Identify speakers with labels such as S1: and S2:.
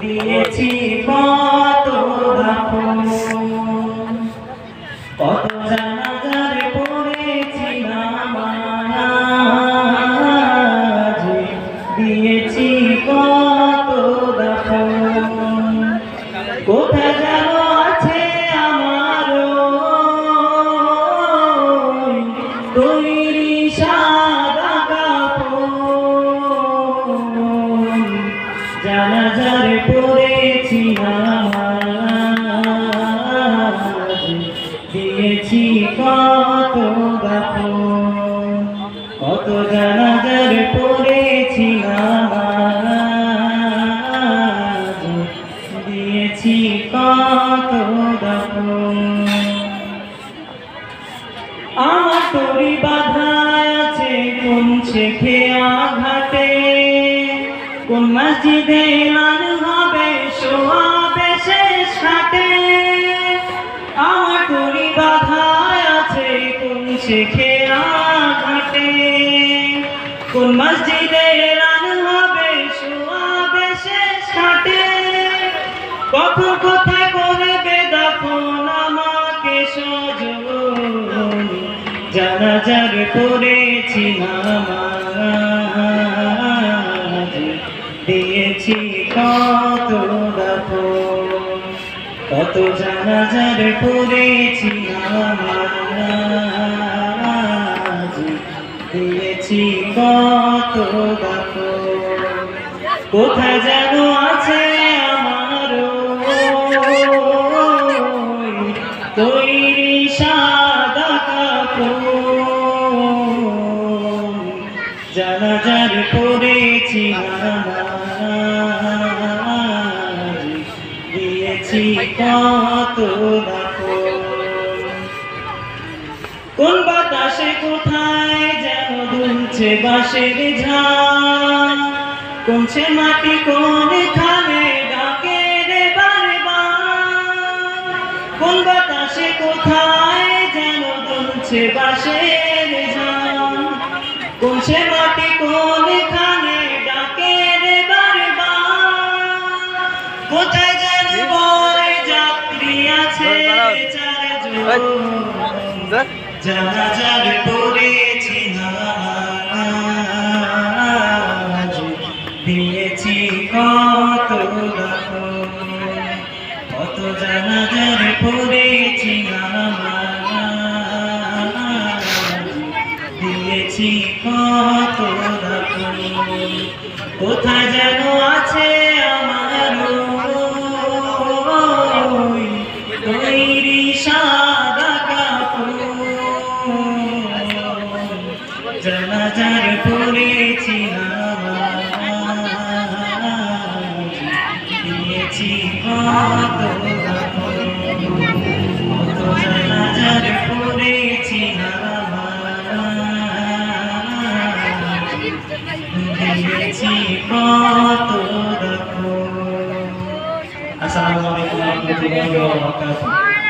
S1: দিয়েছি কত দাফন, কত জানাজার পড়েছি নামাজ, দিয়েছি কত দাফন। কোথায় যেন আছে আমার তৈরি সাদা কাফন, জানাজার পড়েছি নামাজ, দিয়েছি কত দাফন, কত জানাজার পড়েছি নামাজ, দিয়েছি কত দাফন। আমার তরি বাধা আছে কোন শেখে আঘাটে, কোন মসজিদে এলান হবে সোয়াবে শেষ ঘাটে। আমার তরি বাধা আছে কোন শেখে আঘাটে, কোন মসজিদে এলান হবে সোয়াবে শেষ ঘাটে। কখন কোথায় করবে দাফন আমাকে সজন, জানাজার পড়েছি নামাজ, দিয়েছি কত দাফন, কত জানাজার পড়েছি নামাজ, দিয়েছি কত দাফন। কোথায় যেন আছে আমার তৈরি সাদা কাফন, জানাজার পড়েছি নামাজ, দিয়েছি কত দাফন। কোন বাতাসে কোথায় যেন দুলছে বাঁশের ঝাড়, কোন সে মাটি কোন খানে ডাকে রে বারবার। কোন বাতাসে কোথায় যেন দুলছে বাঁশের ঝাড়, কোন সে মাটি কোন খানে ডাকে রে বারবার। কোথায় যেন বড় যাত্রী আছে চারজন, জানাজার পড়েছি নামাজ, দিয়েছি কত দাফন, কত জানাজার পড়েছি নামাজ, দিয়েছি কত দাফন। কোথায় যেন আছে আমার তৈরি সাদা কাফন, জানাজার পড়েছি নামাজ, দিয়েছি কত দাফন, কত জানাজার পড়েছি নামাজ, দিয়েছি কত দাফন। আসসালামু আলাইকুম ওয়া রাহমাতুল্লাহি ওয়া বারাকাতুহু।